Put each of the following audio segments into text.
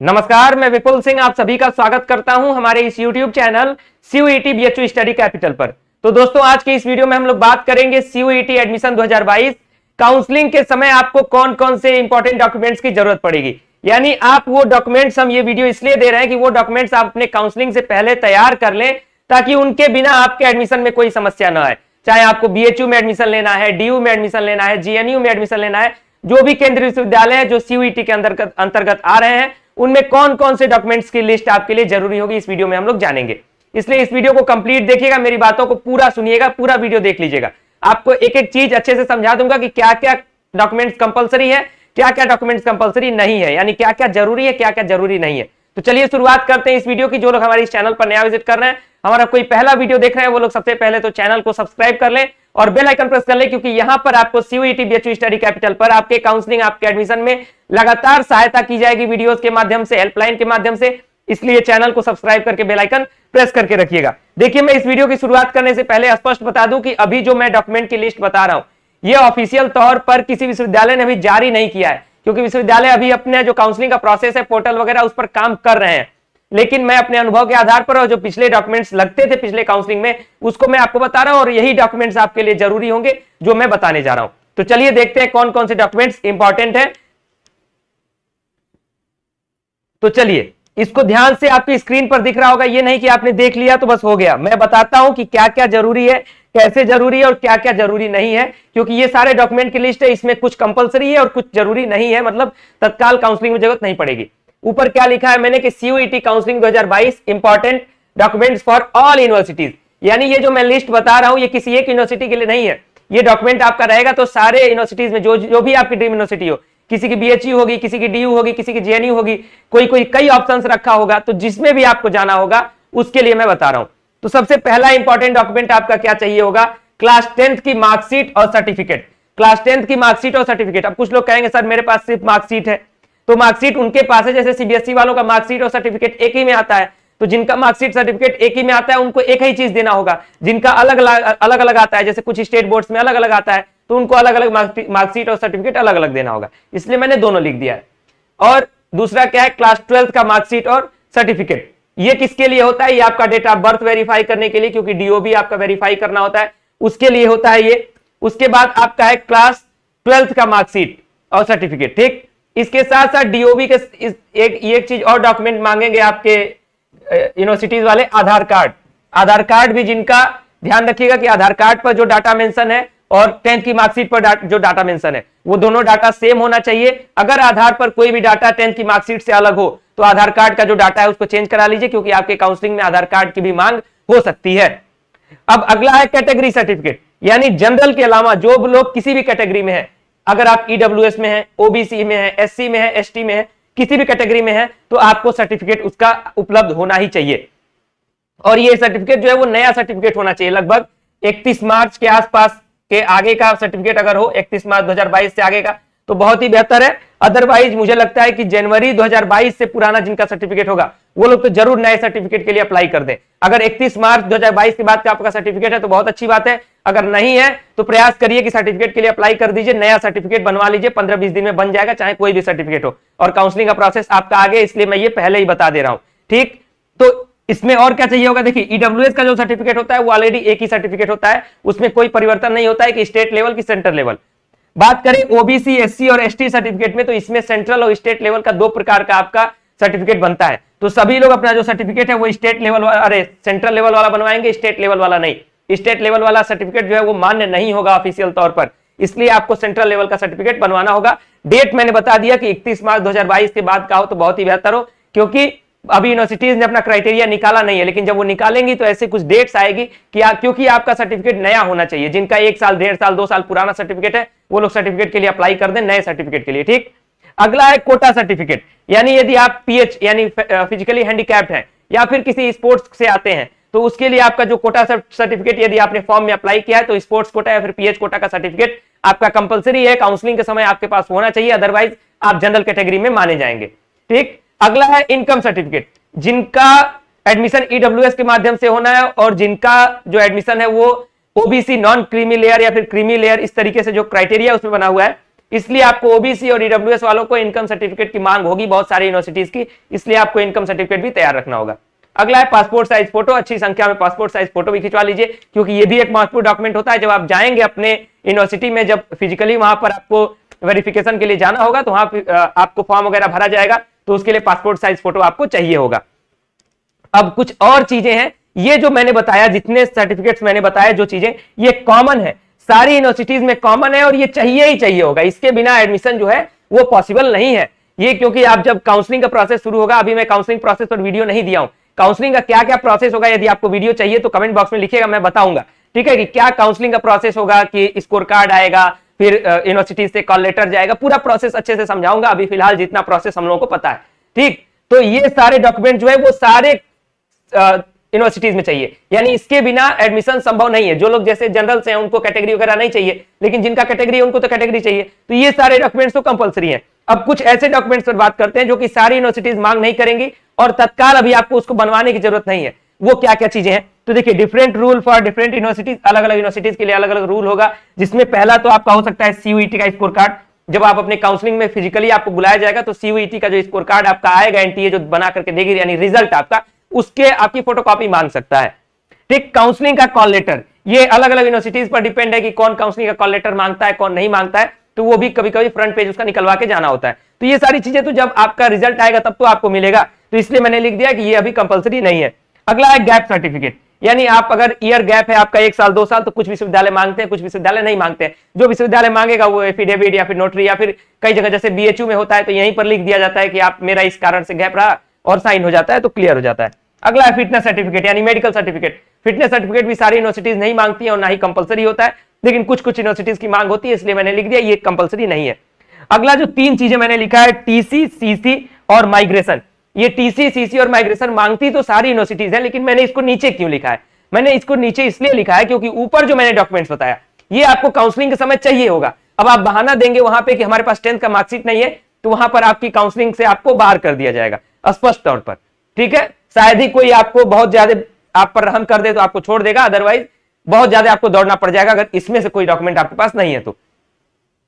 नमस्कार, मैं विपुल सिंह आप सभी का स्वागत करता हूं हमारे इस YouTube channel CUET BHU study capital पर। तो दोस्तों, आज के इस वीडियो में हम लोग बात करेंगे CUET एडमिशन 2022 काउंसलिंग के समय आपको कौन कौन से इंपॉर्टेंट डॉक्यूमेंट्स की जरूरत पड़ेगी। यानी आप वो डॉक्यूमेंट्स, हम ये वीडियो इसलिए दे रहे हैं कि वो डॉक्यूमेंट्स आप अपने काउंसलिंग से पहले तैयार कर लें ताकि उनके बिना आपके एडमिशन में कोई समस्या ना आए। चाहे आपको BHU में एडमिशन लेना है, DU में एडमिशन लेना है, GNU में एडमिशन लेना है, जो भी केंद्रीय विश्वविद्यालय है जो CUET के अंतर्गत आ रहे हैं, उनमें कौन कौन से डॉक्यूमेंट्स की लिस्ट आपके लिए जरूरी होगी, इस वीडियो में हम लोग जानेंगे। इसलिए इस वीडियो को कंप्लीट देखिएगा, मेरी बातों को पूरा सुनिएगा, पूरा वीडियो देख लीजिएगा। आपको एक एक चीज अच्छे से समझा दूंगा कि क्या क्या डॉक्यूमेंट्स कंपलसरी है, क्या क्या डॉक्यूमेंट्स कंपलसरी नहीं है, यानी क्या क्या जरूरी है, क्या क्या जरूरी नहीं है। तो चलिए शुरुआत करते हैं इस वीडियो की। जो लोग हमारे इस चैनल पर नया विजिट कर रहे हैं, हमारा कोई पहला वीडियो देख रहे हैं, वो लोग सबसे पहले तो चैनल को सब्सक्राइब कर लें और बेल आइकन प्रेस कर लें, क्योंकि यहां पर आपको CUET BHU स्टडी कैपिटल पर आपके काउंसलिंग, आपके एडमिशन में लगातार सहायता की जाएगी वीडियोस के माध्यम से, हेल्पलाइन के माध्यम से। इसलिए चैनल को सब्सक्राइब करके बेल आइकन प्रेस करके रखिएगा। देखिए, मैं इस वीडियो की शुरुआत करने से पहले स्पष्ट बता दूं कि अभी जो मैं डॉक्यूमेंट की लिस्ट बता रहा हूं, यह ऑफिशियल तौर पर किसी विश्वविद्यालय ने अभी जारी नहीं किया है, क्योंकि विश्वविद्यालय अभी अपने जो काउंसलिंग का प्रोसेस है, पोर्टल वगैरह, उस पर काम कर रहे हैं। लेकिन मैं अपने अनुभव के आधार पर और जो पिछले डॉक्यूमेंट्स लगते थे पिछले काउंसलिंग में, उसको मैं आपको बता रहा हूं और यही डॉक्यूमेंट्स आपके लिए जरूरी होंगे जो मैं बताने जा रहा हूं। तो चलिए देखते हैं कौन कौन से डॉक्यूमेंट्स इंपॉर्टेंट है। तो चलिए, इसको ध्यान से, आपकी स्क्रीन पर दिख रहा होगा, ये नहीं कि आपने देख लिया तो बस हो गया। मैं बताता हूं कि क्या क्या जरूरी है, कैसे जरूरी है और क्या क्या जरूरी नहीं है, क्योंकि ये सारे डॉक्यूमेंट की लिस्ट है, इसमें कुछ कंपलसरी है और कुछ जरूरी नहीं है, मतलब तत्काल काउंसलिंग में जरूरत नहीं पड़ेगी। ऊपर क्या लिखा है मैंने कि CUET counselling 2022 important documents for all universities. यानी ये जो मैं लिस्ट बता रहा हूं, ये किसी एक यूनिवर्सिटी के लिए नहीं है, ये डॉक्यूमेंट आपका रहेगा तो सारे यूनिवर्सिटीज में, जो भी आपकी ड्रीम यूनिवर्सिटी हो, किसी की BHU होगी, किसी की DU होगी, किसी की GNU होगी, कोई कई ऑप्शंस रखा होगा, तो जिसमें भी आपको जाना होगा उसके लिए मैं बता रहा हूं। तो सबसे पहला इंपॉर्टेंट डॉक्यूमेंट आपका क्या चाहिए होगा, क्लास 10th की मार्कशीट और सर्टिफिकेट। क्लास 10th की मार्कशीट और सर्टिफिकेट। अब कुछ लोग कहेंगे सर मेरे पास सिर्फ मार्कशीट है, तो मार्कशीट उनके पास है, जैसे CBSE वालों का मार्कशीट और सर्टिफिकेट एक ही में आता है, तो जिनका मार्कशीट सर्टिफिकेट एक ही में आता है उनको एक ही चीज देना होगा। जिनका अलग अलग आता है, जैसे कुछ स्टेट बोर्ड्स में अलग अलग आता है, तो उनको अलग अलग मार्कशीट और सर्टिफिकेट अलग अलग देना होगा, इसलिए मैंने दोनों लिख दिया है। और दूसरा क्या है, क्लास 12th का मार्कशीट और सर्टिफिकेट। ये किसके लिए होता है, ये आपका डेट ऑफ बर्थ वेरीफाई करने के लिए, क्योंकि DO भी आपका वेरीफाई करना होता है, उसके लिए होता है ये। उसके बाद आपका है क्लास 12th का मार्कशीट और सर्टिफिकेट। ठीक, इसके साथ साथ DOB के एक चीज और डॉक्यूमेंट मांगेंगे आपके यूनिवर्सिटीज वाले, आधार कार्ड। आधार कार्ड भी, जिनका ध्यान रखिएगा कि आधार कार्ड पर जो डाटा मेंशन है और 10th की मार्कशीट पर जो डाटा मेंशन है, वो दोनों डाटा सेम होना चाहिए। अगर आधार पर कोई भी डाटा 10th की मार्कशीट से अलग हो तो आधार कार्ड का जो डाटा है उसको चेंज करा लीजिए, क्योंकि आपके काउंसलिंग में आधार कार्ड की भी मांग हो सकती है। अब अगला है कैटेगरी सर्टिफिकेट, यानी जनरल के अलावा जो लोग किसी भी कैटेगरी में है, अगर आप EWS में है, OBC में है, SC में है, ST में है, किसी भी कैटेगरी में है, तो आपको सर्टिफिकेट उसका उपलब्ध होना ही चाहिए। और ये सर्टिफिकेट जो है वो नया सर्टिफिकेट होना चाहिए, लगभग 31 मार्च के आसपास के आगे का सर्टिफिकेट अगर हो, 31 मार्च 2022 से आगे का तो बहुत ही बेहतर है। अदरवाइज मुझे लगता है कि जनवरी 2022 से पुराना जिनका सर्टिफिकेट होगा वो लोग तो जरूर नए सर्टिफिकेट के लिए अप्लाई कर दें। अगर 31 मार्च 2022 के बाद का आपका सर्टिफिकेट है तो बहुत अच्छी बात है, अगर नहीं है तो प्रयास करिए कि सर्टिफिकेट के लिए अप्लाई कर दीजिए, नया सर्टिफिकेट बनवा लीजिए, 15-20 दिन में बन जाएगा, चाहे कोई भी सर्टिफिकेट हो, और काउंसलिंग का प्रोसेस आपका आगे, इसलिए मैं ये पहले ही बता दे रहा हूं। ठीक, तो इसमें और क्या चाहिए होगा, देखिए EWS का जो सर्टिफिकेट होता है वो ऑलरेडी एक ही सर्टिफिकेट होता है, उसमें कोई परिवर्तन नहीं होता है कि स्टेट लेवल की सेंटर लेवल। बात करें OBC, SC और ST सर्टिफिकेट में, तो इसमें सेंट्रल और स्टेट लेवल का 2 प्रकार का आपका सर्टिफिकेट बनता है। तो सभी लोग अपना जो सर्टिफिकेट है वो स्टेट लेवल, सेंट्रल लेवल वाला बनवाएंगे, स्टेट लेवल वाला नहीं। स्टेट लेवल वाला सर्टिफिकेट जो है वो मान्य नहीं होगा ऑफिशियल तौर पर, इसलिए आपको सेंट्रल लेवल का सर्टिफिकेट बनवाना होगा। डेट मैंने बता दिया कि 31 मार्च 2022 के बाद का हो तो बहुत ही बेहतर हो, क्योंकि अभी यूनिवर्सिटीज ने अपना क्राइटेरिया निकाला नहीं है, लेकिन जब वो निकालेंगी तो ऐसे कुछ डेट्स आएगी कि क्योंकि आपका सर्टिफिकेट नया होना चाहिए। जिनका 1 साल, 1.5 साल, 2 साल पुराना सर्टिफिकेट है, वो लोग सर्टिफिकेट के लिए अप्लाई कर दें, नए सर्टिफिकेट के लिए। ठीक, अगला है कोटा सर्टिफिकेट, यानी यदि आप PH यानी फिजिकली हैंडीकैप्ड हैं या फिर किसी स्पोर्ट्स से आते हैं, तो उसके लिए आपका जो कोटा सर्टिफिकेट, यदि आपने फॉर्म में अप्लाई किया है तो स्पोर्ट्स कोटा या फिर PH कोटा का सर्टिफिकेट आपका कंपलसरी है, काउंसलिंग के समय आपके पास होना चाहिए, अदरवाइज आप जनरल कैटेगरी में माने जाएंगे। ठीक, अगला है इनकम सर्टिफिकेट, जिनका एडमिशन EWS के माध्यम से होना है और जिनका जो एडमिशन है वो OBC नॉन क्रीमी लेयर या फिर क्रीमी लेयर, इस तरीके से जो क्राइटेरिया उसमें बना हुआ है, इसलिए आपको ओबीसी और ईडब्ल्यूएस वालों को इनकम सर्टिफिकेट की मांग होगी बहुत सारी यूनिवर्सिटीज की, इसलिए आपको इनकम सर्टिफिकेट भी तैयार रखना होगा। अगला है पासपोर्ट साइज फोटो। अच्छी संख्या में पासपोर्ट साइज फोटो भी खिंचवा लीजिए, क्योंकि ये भी एक महत्वपूर्ण डॉक्यूमेंट होता है। जब आप जाएंगे अपने यूनिवर्सिटी में, जब फिजिकली वहां पर आपको वेरिफिकेशन के लिए जाना होगा, तो वहां आपको फॉर्म वगैरह भरा जाएगा, तो उसके लिए पासपोर्ट साइज फोटो आपको चाहिए होगा। अब कुछ और चीजें हैं, ये जो मैंने बताया, जितने सर्टिफिकेट्स मैंने बताया, जो चीजें ये कॉमन है, सारी यूनिवर्सिटीज में कॉमन है और ये चाहिए ही चाहिए होगा। इसके बिना एडमिशन जो है वो पॉसिबल नहीं है। ये क्योंकि आप जब काउंसलिंग का प्रोसेस शुरू होगा, अभी मैं काउंसलिंग प्रोसेस पर वीडियो नहीं दिया हूं, काउंसलिंग का क्या क्या प्रोसेस होगा, यदि आपको वीडियो चाहिए तो कमेंट बॉक्स में लिखिएगा, मैं बताऊंगा, ठीक है, कि क्या काउंसलिंग का प्रोसेस होगा, कि स्कोर कार्ड आएगा, फिर यूनिवर्सिटी से कॉल लेटर जाएगा, पूरा प्रोसेस अच्छे से समझाऊंगा। अभी फिलहाल जितना प्रोसेस हम लोगों को पता है, ठीक। तो ये सारे डॉक्यूमेंट जो है वो सारे यूनिवर्सिटीज में चाहिए, यानी इसके बिना एडमिशन संभव नहीं है। जो लोग जैसे जनरल से हैं उनको कैटेगरी वगैरह नहीं चाहिए, लेकिन जिनका कैटेगरी है उनको तो कैटेगरी चाहिए। तो ये सारे डॉक्यूमेंट्स तो कंपलसरी हैं। अब कुछ ऐसे डॉक्यूमेंट्स पर बात करते हैं जो कि सारी यूनिवर्सिटीज मांग नहीं करेंगी और तत्काल अभी आपको उसको बनवाने की जरूरत नहीं है। वो क्या क्या चीजें हैं, तो देखिए, different rule for different universities, अलग अलग यूनिवर्सिटीज के लिए अलग अलग रूल होगा, जिसमें पहला तो आपका हो सकता है सीयूईटी का स्कोर कार्ड। जब आप अपने काउंसलिंग में फिजिकली आपको बुलाया जाएगा तो सीयूईटी का जो स्कोर कार्ड आपका आएगा, एनटीए जो बना करके देगी, यानी रिजल्ट आपका, उसके आपकी फोटोकॉपी मांग सकता है, ठीक। काउंसलिंग का कॉल लेटर, ये अलग अलग यूनिवर्सिटीज पर डिपेंड है कि कौन काउंसलिंग का कॉल लेटर मांगता है, कौन नहीं मांगता है, तो वो भी कभी कभी फ्रंट पेज उसका निकलवा के जाना होता है। तो ये सारी चीजें तो जब आपका रिजल्ट आएगा तब तो आपको मिलेगा, तो इसलिए मैंने लिख दिया कि ये अभी कंपलसरी नहीं है। अगला है गैप सर्टिफिकेट, यानी आप अगर ईयर गैप है आपका 1 साल 2 साल, तो कुछ विश्वविद्यालय मांगते हैं, कुछ विश्वविद्यालय नहीं मांगते हैं। जो विश्वविद्यालय मांगेगा वो एफिडेविट या फिर नोटरी, या फिर कई जगह जैसे बीएचयू में होता है तो यहीं पर लिख दिया जाता है कि आप मेरा इस कारण से गैप रहा, और साइन हो जाता है, तो क्लियर हो जाता है। अगला है फिटनेस सर्टिफिकेट, यानी मेडिकल सर्टिफिकेट। फिटनेस सर्टिफिकेट भी सारी यूनिवर्सिटीज नहीं मांगती है और ना ही कंपलसरी होता है, लेकिन कुछ कुछ यूनिवर्सिटीज की मांग होती है, इसलिए मैंने लिख दिया ये कंपलसरी नहीं है। अगला जो 3 चीजें मैंने लिखा है, टीसी, सीसी और माइग्रेशन। ये टीसी, सीसी और माइग्रेशन मांगती तो सारी यूनिवर्सिटीज है, लेकिन मैंने इसको नीचे क्यों लिखा है? मैंने इसको नीचे इसलिए लिखा है क्योंकि ऊपर जो मैंने डॉक्यूमेंट्स बताया ये आपको काउंसलिंग के समय चाहिए होगा। अब आप बहाना देंगे वहां पे कि हमारे पास 10th का मार्कशीट नहीं है, तो वहां पर आपकी काउंसलिंग से आपको बाहर कर दिया जाएगा स्पष्ट तौर पर, ठीक है। शायद ही कोई आपको बहुत ज्यादा आप पर रहम कर दे तो आपको छोड़ देगा, अदरवाइज बहुत ज्यादा आपको दौड़ना पड़ जाएगा अगर इसमें से कोई डॉक्यूमेंट आपके पास नहीं है तो,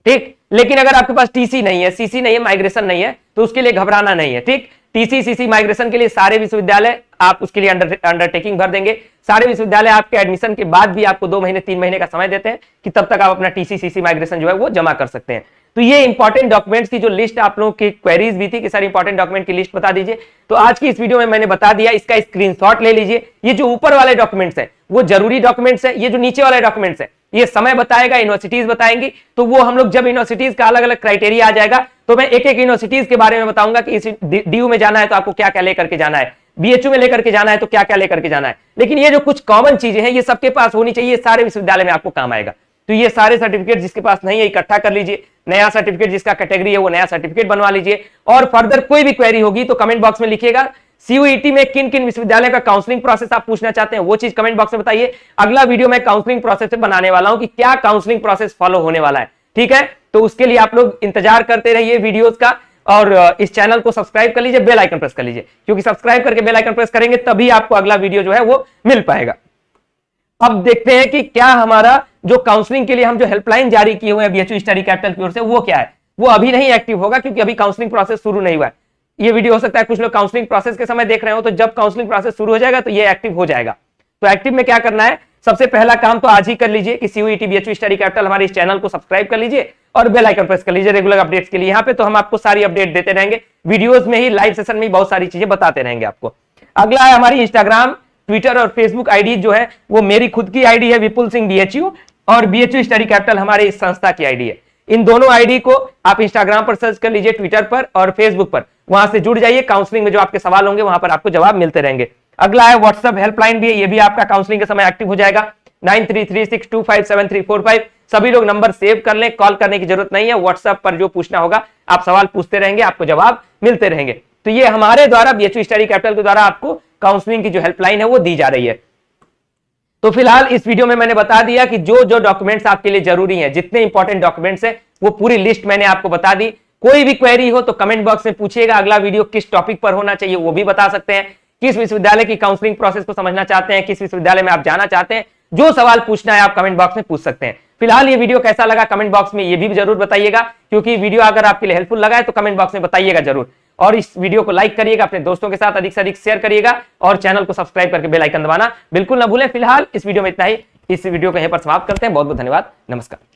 ठीक। लेकिन अगर आपके पास टीसी नहीं है, सीसी नहीं है, माइग्रेशन नहीं है, तो उसके लिए घबराना नहीं है, ठीक। टीसी, सीसी, माइग्रेशन के लिए सारे विश्वविद्यालय आप उसके लिए अंडरटेकिंग भर देंगे। सारे विश्वविद्यालय आपके एडमिशन के बाद भी आपको 2 महीने 3 महीने का समय देते हैं कि तब तक आप अपना टीसी, सीसी, माइग्रेशन जो है वो जमा कर सकते हैं। तो ये इंपॉर्टेंट डॉक्यूमेंट्स की जो लिस्ट आप लोगों की क्वेरीज भी थी कि सर इंपॉर्टेंट डॉक्यूमेंट की लिस्ट बता दीजिए, तो आज की इस वीडियो में मैंने बता दिया। इसका स्क्रीनशॉट ले लीजिए। ये जो ऊपर वाले डॉक्यूमेंट्स है वो जरूरी डॉक्यूमेंट्स है, ये जो नीचे वाले डॉक्यूमेंट्स है ये समय बताएगा, यूनिवर्सिटीज बताएंगी, तो वो हम लोग जब यूनिवर्सिटीज का अलग अलग क्राइटेरिया आ जाएगा तो मैं एक एक यूनिवर्सिटीज के बारे में बताऊंगा कि इस डीयू में जाना है तो आपको क्या क्या लेकर के जाना है, बीएचयू में लेकर के जाना है तो क्या क्या लेकर के जाना है। लेकिन ये जो कुछ कॉमन चीजें हैं ये सबके पास होनी चाहिए, सारे विश्वविद्यालय में आपको काम आएगा। तो ये सारे सर्टिफिकेट जिसके पास नहीं है इकट्ठा कर लीजिए, नया सर्टिफिकेट जिसका कैटेगरी है वो नया सर्टिफिकेट बनवा लीजिए, और फर्दर कोई भी क्वेरी होगी तो कमेंट बॉक्स में लिखिएगा। सीयूईटी में किन किन विश्वविद्यालय का काउंसलिंग प्रोसेस आप पूछना चाहते हैं वो चीज कमेंट बॉक्स में बताइए। अगला वीडियो मैं काउंसलिंग प्रोसेस पे बनाने वाला हूं कि क्या काउंसलिंग प्रोसेस फॉलो होने वाला है, ठीक है। तो उसके लिए आप लोग इंतजार करते रहिए वीडियोस का, और इस चैनल को सब्सक्राइब कर लीजिए, बेल आइकन प्रेस कर लीजिए, क्योंकि सब्सक्राइब करके बेल आइकन प्रेस करेंगे तभी आपको अगला वीडियो जो है वो मिल पाएगा। अब देखते हैं कि क्या हमारा जो काउंसलिंग के लिए हम जो हेल्पलाइन जारी किए हुए हैं बीएचयू स्टडी कैपिटल की ओर से वो क्या है, वो अभी नहीं एक्टिव होगा क्योंकि अभी काउंसलिंग प्रोसेस शुरू नहीं हुआ है। ये वीडियो हो सकता है कुछ लोग काउंसलिंग प्रोसेस के समय देख रहे हो, तो जब काउंसलिंग प्रोसेस शुरू हो जाएगा तो ये एक्टिव हो जाएगा। तो एक्टिव में क्या करना है, सबसे पहला काम तो आज ही कर लीजिए कि सीयूईटी बीएचयू स्टडी कैपिटल हमारे इस चैनल को सब्सक्राइब कर लीजिए और बेल आइकन प्रेस कर लीजिए रेगुलर अपडेट्स के लिए। यहाँ पे तो हम आपको सारी अपडेट देते रहेंगे, वीडियोस में ही, लाइव सेशन में ही बहुत सारी चीजें बताते रहेंगे आपको। अगला है हमारी इंस्टाग्राम, ट्विटर और फेसबुक आईडी जो है वो मेरी खुद की आईडी है विपुल सिंह बीएचयू, और बीएचयू स्टडी कैपिटल हमारे इस संस्था की आईडी है। इन दोनों आईडी को आप इंस्टाग्राम पर सर्च कर लीजिए, ट्विटर पर और फेसबुक पर, वहां से जुड़ जाइए। काउंसलिंग में जो आपके सवाल होंगे वहां पर आपको जवाब मिलते रहेंगे। अगला है व्हाट्सएप हेल्पलाइन भी है, ये भी आपका काउंसलिंग के समय एक्टिव हो जाएगा, 9336257345। सभी लोग नंबर सेव कर लें, कॉल करने की जरूरत नहीं है। व्हाट्सएप पर जो पूछना होगा आप सवाल पूछते रहेंगे, आपको जवाब मिलते रहेंगे। तो ये हमारे द्वारा बीएचयू स्टडी कैपिटल के द्वारा आपको काउंसलिंग की जो हेल्पलाइन है वो दी जा रही है। तो फिलहाल इस वीडियो में मैंने बता दिया कि जो जो डॉक्यूमेंट्स आपके लिए जरूरी हैं, जितने इंपॉर्टेंट डॉक्यूमेंट्स हैं वो पूरी लिस्ट मैंने आपको बता दी। कोई भी क्वेरी हो तो कमेंट बॉक्स में पूछिएगा। अगला वीडियो किस टॉपिक पर होना चाहिए वो भी बता सकते हैं, किस विश्वविद्यालय की काउंसलिंग प्रोसेस को समझना चाहते हैं, किस विश्वविद्यालय में आप जाना चाहते हैं, जो सवाल पूछना है आप कमेंट बॉक्स में पूछ सकते हैं। फिलहाल ये वीडियो कैसा लगा कमेंट बॉक्स में ये भी जरूर बताइएगा, क्योंकि वीडियो अगर आपके लिए हेल्पफुल लगा है तो कमेंट बॉक्स में बताइएगा जरूर। और इस वीडियो को लाइक करिएगा, अपने दोस्तों के साथ अधिक से अधिक शेयर करिएगा और चैनल को सब्सक्राइब करके बेल आइकन दबाना बिल्कुल ना भूलें। फिलहाल इस वीडियो में इतना ही, इस वीडियो को यहीं पर समाप्त करते हैं। बहुत बहुत धन्यवाद, नमस्कार।